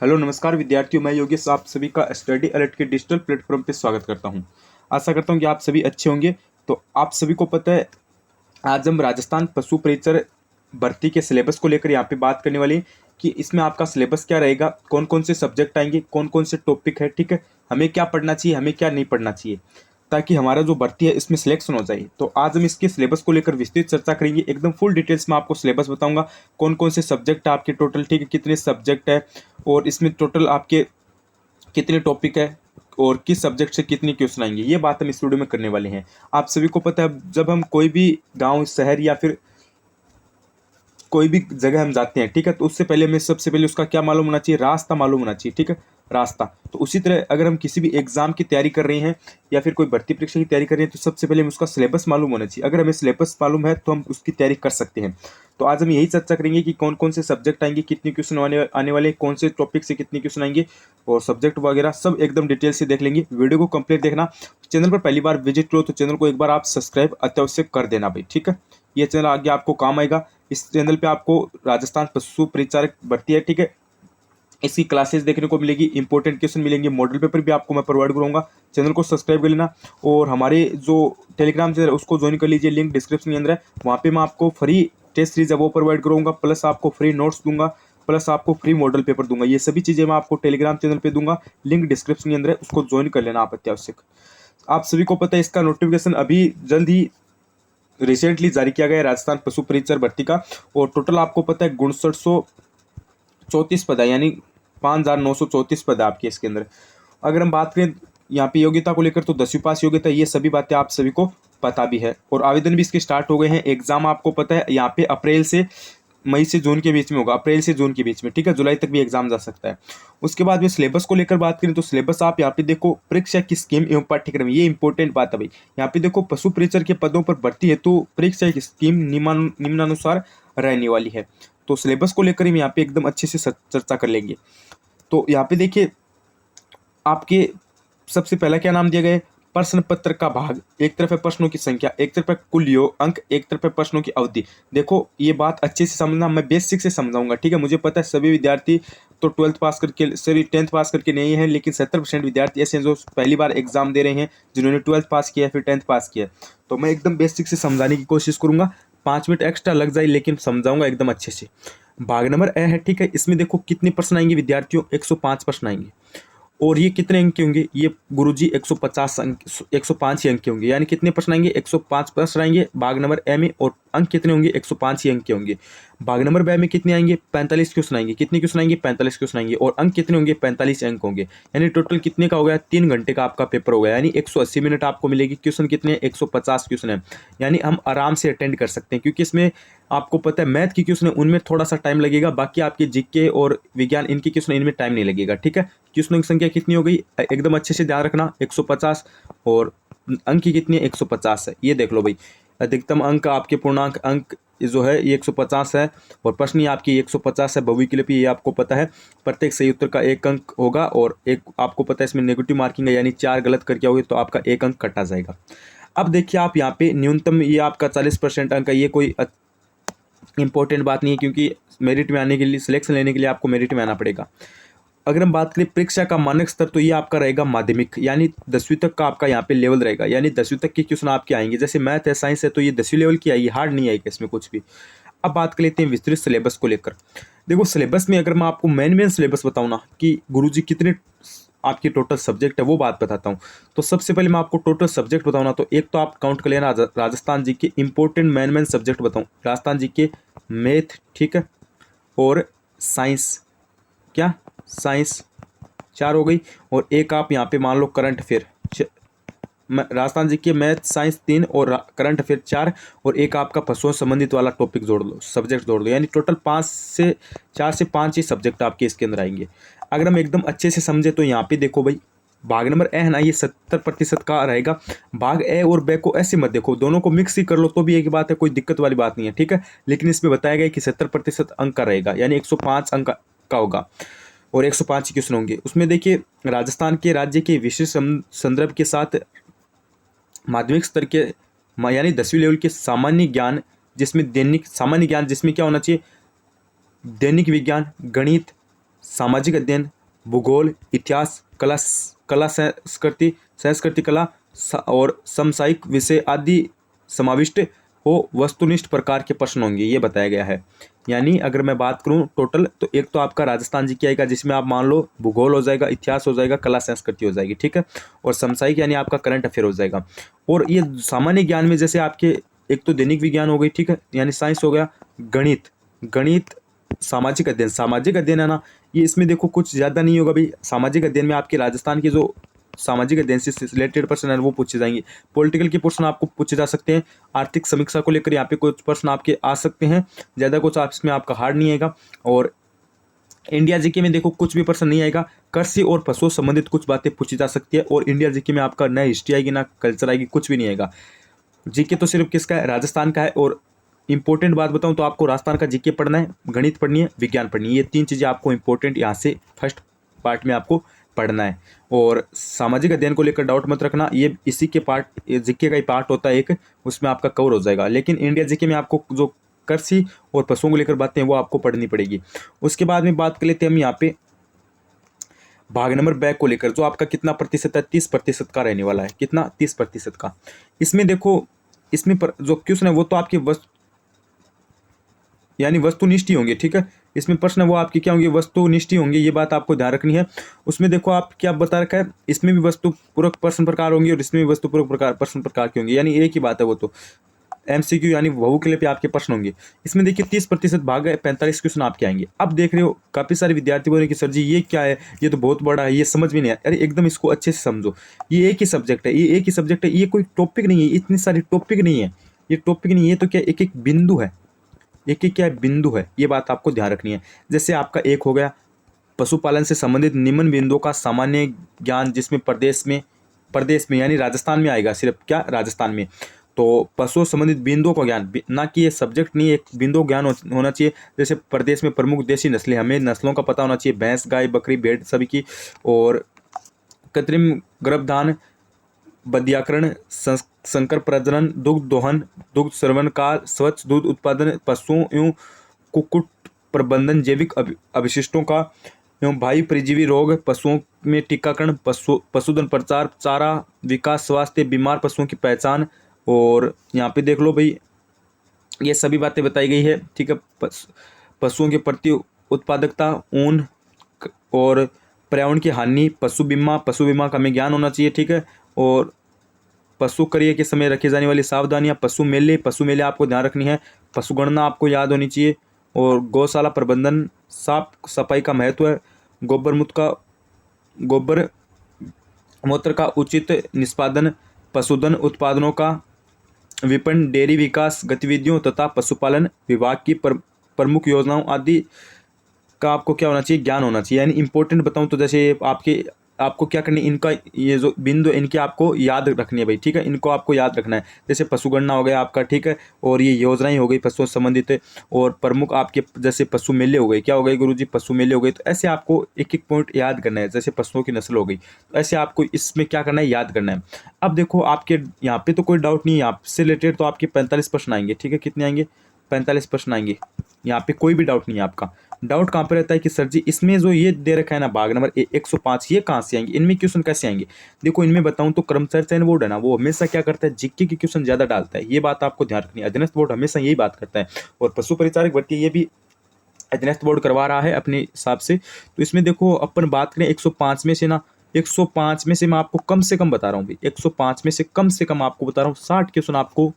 Hello नमस्कार विद्यार्थियों, मैं योगेश आप सभी का स्टडी अलर्ट के डिजिटल प्लेटफॉर्म पे स्वागत करता हूं। आशा करता हूं कि आप सभी अच्छे होंगे। तो आप सभी को पता है, आज हम राजस्थान पशु परिचर भर्ती के सिलेबस को लेकर यहाँ पे बात करने वाले हैं कि इसमें आपका सिलेबस क्या रहेगा, कौन कौन से सब्जेक्ट आएंगे, कौन कौन से टॉपिक है, ठीक है, हमें क्या पढ़ना चाहिए, हमें क्या नहीं पढ़ना चाहिए, ताकि हमारा जो भर्ती है इसमें सिलेक्शन हो जाए। तो आज हम इसके सिलेबस को लेकर विस्तृत चर्चा करेंगे, एकदम फुल डिटेल्स में आपको सिलेबस बताऊंगा, कौन कौन से सब्जेक्ट आपके टोटल, ठीक है, कितने सब्जेक्ट है और इसमें टोटल आपके कितने टॉपिक है और किस सब्जेक्ट से कितने क्वेश्चन आएंगे, ये बात हम इस वीडियो में करने वाले हैं। आप सभी को पता है, जब हम कोई भी गांव, शहर या फिर कोई भी जगह हम जाते हैं, ठीक है, तो उससे पहले हमें सबसे पहले उसका क्या मालूम होना चाहिए, रास्ता मालूम होना चाहिए, ठीक है, रास्ता। तो उसी तरह अगर हम किसी भी एग्जाम की तैयारी कर रहे हैं या फिर कोई भर्ती परीक्षा की तैयारी कर रहे हैं, तो सबसे पहले हमें उसका सिलेबस मालूम होना चाहिए। अगर हमें सिलेबस मालूम है तो हम उसकी तैयारी कर सकते हैं। तो आज हम यही चर्चा करेंगे कि कौन कौन से सब्जेक्ट आएंगे, कितने क्वेश्चन आने वाले, कौन से टॉपिक से कितने क्वेश्चन आएंगे और सब्जेक्ट वगैरह सब एकदम डिटेल से देख लेंगे। वीडियो को कंप्लीट देखना। चैनल पर पहली बार विजिट करो तो चैनल को एक बार आप सब्सक्राइब अत्यावश्य कर देना भाई, ठीक है। ये चैनल आगे आपको काम आएगा। इस चैनल पे आपको राजस्थान पशु परिचारक भर्ती है, ठीक है, इसकी क्लासेस देखने को मिलेगी, इंपॉर्टेंट क्वेश्चन मिलेंगे, मॉडल पेपर भी आपको मैं प्रोवाइड करूंगा। चैनल को सब्सक्राइब कर लेना और हमारे जो टेलीग्राम चैनल है उसको ज्वाइन कर लीजिए, लिंक डिस्क्रिप्शन के अंदर है। वहाँ पे मैं आपको फ्री टेस्ट सीरीज है वो प्रोवाइड करूंगा, प्लस आपको फ्री नोट्स दूंगा, प्लस आपको फ्री मॉडल पेपर दूंगा। ये सभी चीज़ें मैं आपको टेलीग्राम चैनल पे दूंगा, लिंक डिस्क्रिप्शन के अंदर है, उसको ज्वाइन कर लेना आप अत्यावश्यक। आप सभी को पता है, इसका नोटिफिकेशन अभी जल्द ही रिसेंटली जारी किया गया है राजस्थान पशु परिचर भर्ती का। और टोटल आपको पता है 6934 पद है, यानी 5934 पद है आपके इसके अंदर। अगर हम बात करें यहाँ पे योग्यता को लेकर, तो 10वीं पास योग्यता, ये सभी बातें आप सभी को पता भी है। और आवेदन भी इसके स्टार्ट हो गए हैं। एग्जाम आपको पता है यहाँ पे अप्रैल से मई से जून के बीच में होगा, अप्रैल से जून के बीच में, ठीक है, जुलाई तक भी एग्जाम जा सकता है। उसके बाद में सिलेबस को लेकर बात करें तो सिलेबस आप यहाँ पे देखो, परीक्षा की स्कीम एवं पाठ्यक्रम, ये इंपॉर्टेंट बात है भाई। यहाँ पे देखो, पशु परिचर के पदों पर भर्ती है तो परीक्षा की स्कीम निम्नानुसार रहने वाली है। तो सिलेबस को लेकर हम यहाँ पे एकदम अच्छे से चर्चा कर लेंगे। तो यहाँ पे देखिए, आपके सबसे पहला क्या नाम दिया गया है, प्रश्न पत्र का भाग। एक तरफ है प्रश्नों की संख्या, एक तरफ है कुल योग अंक, एक तरफ है प्रश्नों की अवधि। देखो ये बात अच्छे से समझना, मैं बेसिक से समझाऊंगा, ठीक है। मुझे पता है सभी विद्यार्थी तो 12th पास करके, सॉरी 10th पास करके नहीं है, लेकिन 70% विद्यार्थी ऐसे हैं जो पहली बार एग्जाम दे रहे हैं, जिन्होंने 12th पास किया फिर 10th पास किया। तो मैं एकदम बेसिक से समझाने की कोशिश करूंगा, 5 मिनट एक्स्ट्रा लग जाए लेकिन समझाऊंगा एकदम अच्छे से। भाग नंबर ए है, ठीक है, इसमें देखो कितने प्रश्न आएंगे विद्यार्थियों, 105 प्रश्न आएंगे। और ये कितने अंक के होंगे, ये गुरुजी 150 अंक, 105 ही अंक के होंगे, यानी कितने प्रश्न आएंगे, 105 प्रश्न आएंगे भाग नंबर ए में। और अंक कितने होंगे, 105 ही अंक के होंगे। भाग नंबर बी में कितने आएंगे, 45 क्वेश्चन आएंगे। कितने क्वेश्चन आएंगे, 45 क्वेश्चन आएंगे। और अंक कितने होंगे, 45 अंक होंगे। यानी टोटल कितने का हो गया, 3 घंटे का आपका पेपर हो गया, यानी 180 मिनट आपको मिलेगी। क्वेश्चन कितने, 150 क्वेश्चन है, यानी हम आराम से अटेंड कर सकते हैं। क्योंकि इसमें आपको पता है मैथ की क्वेश्चन है, उनमें थोड़ा सा टाइम लगेगा, बाकी आपके जीके और विज्ञान इनकी क्वेश्चन इनमें टाइम नहीं लगेगा, ठीक है। क्वेश्चनों की संख्या कितनी हो गई, एकदम अच्छे से ध्यान रखना, 150। और अंक की कितनी है, 150 है। ये देख लो भाई, अधिकतम अंक आपके पूर्णांक अंक जो है ये 150 है। और प्रश्न आपकी 150 है, बहुविकल्पी, ये आपको पता है। प्रत्येक सही उत्तर का 1 अंक होगा और एक आपको पता है इसमें नेगेटिव मार्किंग है, यानी 4 गलत करके आओगे तो आपका 1 अंक कटा जाएगा। अब देखिए आप यहाँ पे न्यूनतम ये आपका 40% अंक है। ये कोई इंपॉर्टेंट बात नहीं है, क्योंकि मेरिट में आने के लिए, सिलेक्शन लेने के लिए आपको मेरिट में आना पड़ेगा। अगर हम बात करें परीक्षा का मानक स्तर, तो ये आपका रहेगा माध्यमिक, यानी 10वीं तक का आपका यहाँ पे लेवल रहेगा, यानी 10वीं तक के क्वेश्चन आपके आएंगे। जैसे मैथ है, साइंस है, तो ये 10वीं लेवल की आएगी, हार्ड नहीं आएगी इसमें कुछ भी। अब बात कर लेते हैं विस्तृत सिलेबस को लेकर। देखो सिलेबस में अगर मैं आपको मेन सिलेबस बताऊँ ना, कि गुरुजी कितने आपके टोटल सब्जेक्ट है, वो बात बताता हूँ। तो सबसे पहले मैं आपको टोटल सब्जेक्ट बताऊँ ना, तो एक तो आप काउंट कर लेना, राजस्थान जी के इंपॉर्टेंट मेन सब्जेक्ट बताऊँ, राजस्थान जी के मैथ, ठीक है, और साइंस, क्या साइंस 4 हो गई। और एक आप यहाँ पे मान लो करंट अफेयर, राजस्थान जी के मैथ साइंस 3 और करंट अफेयर 4। और एक आपका पशुओं संबंधित वाला टॉपिक जोड़ लो, सब्जेक्ट जोड़ लो, यानी टोटल 4 से 5 ही सब्जेक्ट आपके इसके अंदर आएंगे। अगर हम एकदम अच्छे से समझे तो यहाँ पे देखो भाई, भाग नंबर ए है ना, ये 70% का रहेगा। भाग ए और बे को ऐसे मत देखो, दोनों को मिक्स ही कर लो तो भी एक बात है, कोई दिक्कत वाली बात नहीं है, ठीक है। लेकिन इसमें बताया गया कि 70% अंक का रहेगा, यानी 105 अंक का होगा और 105 क्वेश्चन होंगे। उसमें देखिए, राजस्थान के राज्य के विशेष संदर्भ के साथ माध्यमिक स्तर के, यानी 10वीं लेवल के सामान्य ज्ञान, जिसमें दैनिक सामान्य ज्ञान, जिसमें क्या होना चाहिए, दैनिक विज्ञान, गणित, सामाजिक अध्ययन, भूगोल, इतिहास, कला संस्कृति कला और समसामयिक विषय आदि समाविष्ट हो वस्तुनिष्ठ प्रकार के प्रश्न होंगे, ये बताया गया है। यानी अगर मैं बात करूं टोटल, तो एक तो आपका राजस्थान जी के आएगा, जिसमें आप मान लो भूगोल हो जाएगा, इतिहास हो जाएगा, कला संस्कृति हो जाएगी, ठीक है, और समसामयिक यानी आपका करंट अफेयर हो जाएगा। और ये सामान्य ज्ञान में जैसे आपके एक तो दैनिक विज्ञान हो गई, ठीक है, यानी साइंस हो गया, गणित, सामाजिक अध्ययन है ना, ये इसमें देखो कुछ ज़्यादा नहीं होगा भाई। सामाजिक अध्ययन में आपके राजस्थान के जो सामाजिक अध्ययन से रिलेटेड प्रश्न है वो पूछे जाएंगे। पॉलिटिकल के प्रश्न आपको पूछे जा सकते हैं। आर्थिक समीक्षा को लेकर यहाँ पे कुछ प्रश्न आपके आ सकते हैं, ज़्यादा कुछ आप इसमें आपका हार्ड नहीं आएगा। और इंडिया जीके में देखो कुछ भी प्रश्न नहीं आएगा। कृषि और पशुओं संबंधित कुछ बातें पूछी जा सकती है, और इंडिया जीके में आपका ना हिस्ट्री आएगी ना कल्चर आएगी, कुछ भी नहीं आएगा। जीके तो सिर्फ किसका है, राजस्थान का है। और इंपॉर्टेंट बात बताऊं तो आपको राजस्थान का जीके पढ़ना है, गणित पढ़नी है, विज्ञान पढ़नी है, ये 3 चीज़ें आपको इंपॉर्टेंट यहाँ से फर्स्ट पार्ट में आपको पढ़ना है। और सामाजिक अध्ययन को लेकर डाउट मत रखना, ये इसी के पार्ट, जीके का ही पार्ट होता है एक, उसमें आपका कवर हो जाएगा। लेकिन इंडिया जीके में आपको जो कृषि और पशुओं को लेकर बातें हैं वो आपको पढ़नी पड़ेगी। उसके बाद में बात कर लेते हैं हम यहाँ पे भाग नंबर बैक को लेकर, जो आपका कितना प्रतिशत है, 30% का रहने वाला है। कितना, 30% का। इसमें देखो, इसमें जो क्वेश्चन है वो तो आपके यानी वस्तुनिष्ठ ही होंगे, ठीक है। इसमें प्रश्न वो आपके क्या होंगे, वस्तुनिष्ठ ही होंगे, ये बात आपको ध्यान रखनी है। उसमें देखो आप क्या बता रखा है, इसमें भी वस्तुपूरक प्रश्न प्रकार होंगे और इसमें भी वस्तुपूरक प्रश्न प्रकार के होंगे, यानी एक ही बात है। वो तो MCQ यानी बहु पे आपके प्रश्न होंगे। इसमें देखिए 30% भाग है, 45 क्वेश्चन आपके आएंगे। अब देख रहे हो काफ़ी सारे विद्यार्थी बोले कि सर जी ये क्या है, ये तो बहुत बड़ा है, ये समझ में नहीं आया। अरे एकदम इसको अच्छे से समझो, ये एक ही सब्जेक्ट है, ये कोई टॉपिक नहीं है, इतनी सारी टॉपिक नहीं है, ये टॉपिक नहीं है, तो क्या एक एक बिंदु है, क्या बिंदु है, ये बात आपको ध्यान रखनी है। जैसे आपका एक हो गया पशुपालन से संबंधित निम्न बिंदुओं का सामान्य ज्ञान, जिसमें प्रदेश में यानी राजस्थान में आएगा, सिर्फ क्या, राजस्थान में। तो पशुओं संबंधित बिंदुओं का ज्ञान, ना कि ये सब्जेक्ट नहीं, एक बिंदु ज्ञान होना चाहिए। जैसे प्रदेश में प्रमुख देशी नस्लें, हमें नस्लों का पता होना चाहिए, भैंस, गाय, बकरी, भेड़ सभी की। और कृत्रिम गर्भधान, बधियाकरण, संकर प्रजनन, दुग्ध दोहन, दुग्ध श्रवण काल, स्वच्छ दूध उत्पादन, पशुओं एवं कुक्कुट प्रबंधन, जैविक अवशिष्टों का एवं वायु परजीवी रोग, पशुओं में टीकाकरण, पशुधन प्रचार, चारा विकास, स्वास्थ्य, बीमार पशुओं की पहचान। और यहाँ पे देख लो भाई, ये सभी बातें बताई गई है, ठीक है। पशुओं के प्रति उत्पादकता, ऊन और पर्यावरण की हानि, पशु बीमा का हमें ज्ञान होना चाहिए, ठीक है। और पशु क्रिया के समय रखी जाने वाली सावधानियां, पशु मेले आपको ध्यान रखनी है, पशु गणना आपको याद होनी चाहिए। और गौशाला प्रबंधन, साफ सफाई का महत्व है, गोबर मूत्र का उचित निष्पादन, पशुधन उत्पादनों का विपणन, डेयरी विकास गतिविधियों तथा पशुपालन विभाग की प्रमुख योजनाओं आदि का आपको क्या होना चाहिए, ज्ञान होना चाहिए। यानी इंपॉर्टेंट बताऊं तो जैसे आपको क्या करनी, इनका ये जो बिंदु इनके आपको याद रखनी है भाई, ठीक है, इनको आपको याद रखना है। जैसे पशुगणना हो गया आपका, ठीक है, और ये योजनाएं हो गई पशुओं से संबंधित, और प्रमुख आपके जैसे पशु मेले हो गए, क्या हो गए गुरुजी, पशु मेले हो गए। तो ऐसे आपको एक एक पॉइंट याद करना है। जैसे पशुओं की नस्ल हो गई, तो ऐसे आपको इसमें क्या करना है, याद करना है। अब देखो आपके यहाँ पे तो कोई डाउट नहीं है, आपसे रिलेटेड तो आपके 45 प्रश्न आएंगे, ठीक है। कितने आएंगे, 45 प्रश्न आएंगे। यहाँ पे कोई भी डाउट नहीं है आपका। डाउट कहाँ पे रहता है कि सर जी इसमें जो ये दे रखा है ना भाग नंबर 105, ये कहाँ से आएंगे, इनमें क्वेश्चन कैसे आएंगे। देखो इनमें बताऊं तो कर्मचारी चयन बोर्ड है ना, वो हमेशा क्या करता है, जीके के क्वेश्चन ज्यादा डालता है, ये बात आपको ध्यान रखनी है। अधीनस्थ बोर्ड हमेशा यही बात करता है। और पशु परिचारक भर्ती ये भी अधीनस्थ बोर्ड करवा रहा है अपने हिसाब से। तो इसमें देखो अपन बात करें 105 में से ना, 105 में से मैं आपको कम से कम बता रहा हूँ भाई, 105 में से कम से कम आपको बता रहा हूँ 60 क्वेश्चन आपको,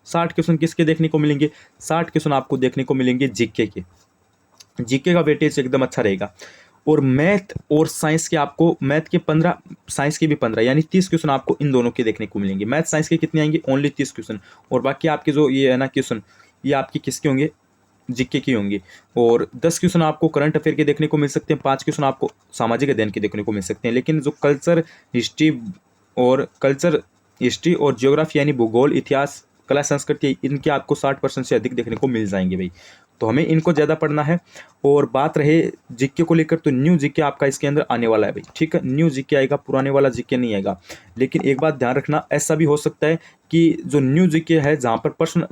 60 क्वेश्चन किसके देखने को मिलेंगे, 60 क्वेश्चन आपको देखने को मिलेंगे जीके के। जीके का वेटेज एकदम अच्छा रहेगा। और मैथ और साइंस के आपको, मैथ के 15, साइंस के भी 15, यानी 30 क्वेश्चन आपको इन दोनों के देखने को मिलेंगे। मैथ साइंस के कितने आएंगे, ओनली 30 क्वेश्चन। और बाकी आपके जो ये है ना क्वेश्चन, ये आपके किसके होंगे, जीके के होंगे। और 10 क्वेश्चन आपको करंट अफेयर के देखने को मिल सकते हैं, 5 क्वेश्चन आपको सामाजिक अध्ययन के देखने को मिल सकते हैं। लेकिन जो कल्चर हिस्ट्री और जियोग्राफी यानी भूगोल, इतिहास, कला संस्कृति, इनके आपको 60% से अधिक देखने को मिल जाएंगे भाई। तो हमें इनको ज़्यादा पढ़ना है। और बात रहे जीके को लेकर, तो न्यू जीके आपका इसके अंदर आने वाला है भाई, ठीक है। न्यू जीके आएगा, पुराने वाला जीके नहीं आएगा। लेकिन एक बात ध्यान रखना, ऐसा भी हो सकता है कि जो न्यू जीके है, जहाँ पर प्रश्न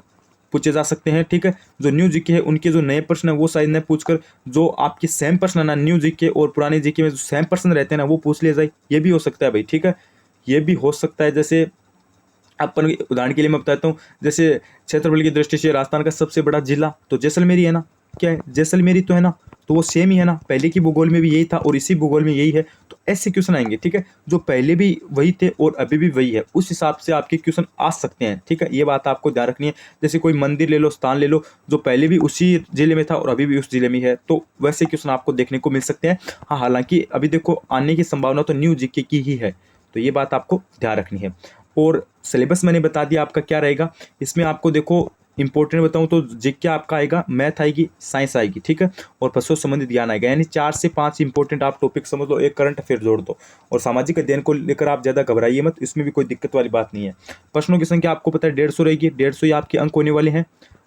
पूछे जा सकते हैं। ठीक है, जो न्यू जीके है उनके जो नए प्रश्न है वो शायद न पूछकर जो आपके सेम प्रश्न है ना न्यू जीके और पुराने जीके में जो सेम प्रश्न रहते हैं ना वो पूछ लिया जाए, ये भी हो सकता है भाई। ठीक है, ये भी हो सकता है। जैसे अपन उदाहरण के लिए मैं बताता हूँ, जैसे क्षेत्रफल की दृष्टि से राजस्थान का सबसे बड़ा जिला तो जैसलमेर ही है ना, क्या है जैसलमेर ही तो है ना, तो वो सेम ही है ना, पहले की भूगोल में भी यही था और इसी भूगोल में यही है, तो ऐसे क्वेश्चन आएंगे। ठीक है, जो पहले भी वही थे और अभी भी वही है, उस हिसाब से आपके क्वेश्चन आ सकते हैं। ठीक है, ये बात आपको ध्यान रखनी है। जैसे कोई मंदिर ले लो, स्थान ले लो, जो पहले भी उसी जिले में था और अभी भी उस जिले में है, तो वैसे क्वेश्चन आपको देखने को मिल सकते हैं। हाँ, हालांकि अभी देखो आने की संभावना तो न्यू जीके की ही है, तो ये बात आपको ध्यान रखनी है। और सिलेबस मैंने बता दिया आपका क्या रहेगा। इसमें आपको देखो इंपॉर्टेंट बताऊं तो जीके आपका आएगा, मैथ आएगी, साइंस आएगी। ठीक है, और पशु संबंधित ज्ञान आएगा, यानी 4 से 5 इंपॉर्टेंट आप टॉपिक समझ लो, एक करंट अफेयर जोड़ दो। और सामाजिक अध्ययन को लेकर आप ज़्यादा घबराइए मत, इसमें भी कोई दिक्कत वाली बात नहीं है। प्रश्नों की संख्या आपको पता है 150 रहेगी, 150 ही आपके अंक होने वाले हैं।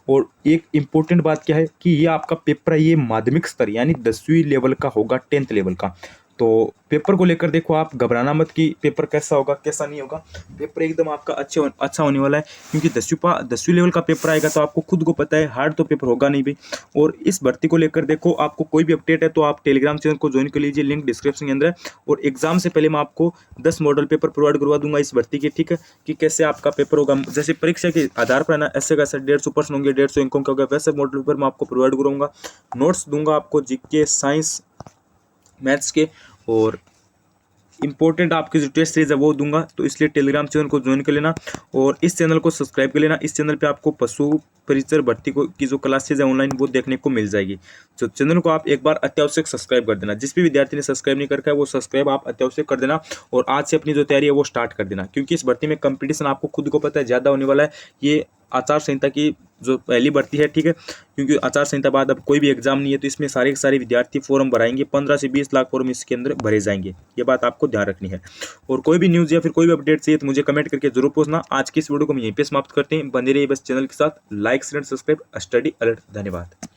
और एक इंपॉर्टेंट बात क्या है कि ये आपका पेपर है, ये माध्यमिक स्तर यानी 10वीं लेवल का होगा, 10th लेवल का। तो पेपर को लेकर देखो आप घबराना मत कि पेपर कैसा होगा कैसा नहीं होगा, पेपर एकदम आपका अच्छा होने वाला है। क्योंकि 10वीं लेवल का पेपर आएगा तो आपको खुद को पता है हार्ड तो पेपर होगा नहीं भाई। और इस भर्ती को लेकर देखो आपको कोई भी अपडेट है तो आप टेलीग्राम चैनल को ज्वाइन कर लीजिए, लिंक डिस्क्रिप्शन के अंदर है। और एग्जाम से पहले मैं आपको 10 मॉडल पेपर प्रोवाइड करवा दूंगा इस भर्ती के। ठीक है, कि कैसे आपका पेपर होगा, जैसे परीक्षा के आधार पर ना ऐसे कैसे 150 प्रश्न होंगे, 150 अंकों के होगा, वैसे मॉडल पेपर मैं आपको प्रोवाइड करूँगा। नोट्स दूंगा आपको जीके, साइंस, मैथ्स के, और इंपॉर्टेंट आपके जो टेस्ट सीरीज है वो दूंगा। तो इसलिए टेलीग्राम चैनल को ज्वाइन कर लेना और इस चैनल को सब्सक्राइब कर लेना। इस चैनल पे आपको पशु परिचर भर्ती को की जो क्लासेज है ऑनलाइन वो देखने को मिल जाएगी। तो चैनल को आप एक बार अत्यावश्यक सब्सक्राइब कर देना। जिस भी विद्यार्थी ने सब्सक्राइब नहीं करके है वो सब्सक्राइब आप अत्यावश्यक कर देना और आज से अपनी जो तैयारी है वो स्टार्ट कर देना। क्योंकि इस भर्ती में कंपटीशन आपको खुद को पता है ज़्यादा होने वाला है। ये आचार संहिता की जो पहली भर्ती है। ठीक है, क्योंकि आचार संहिता बाद अब कोई भी एग्जाम नहीं है, तो इसमें सारे के सारे विद्यार्थी फॉर्म भराएंगे, 15 से 20 लाख फॉर्म इसके अंदर भरे जाएंगे, ये बात आपको ध्यान रखनी है। और कोई भी न्यूज़ या फिर कोई भी अपडेट चाहिए तो मुझे कमेंट करके जरूर पूछना। आज की इस वीडियो को हम यहीं पे समाप्त करते हैं। बने रहिए बस चैनल के साथ, like share subscribe, study alert. धन्यवाद।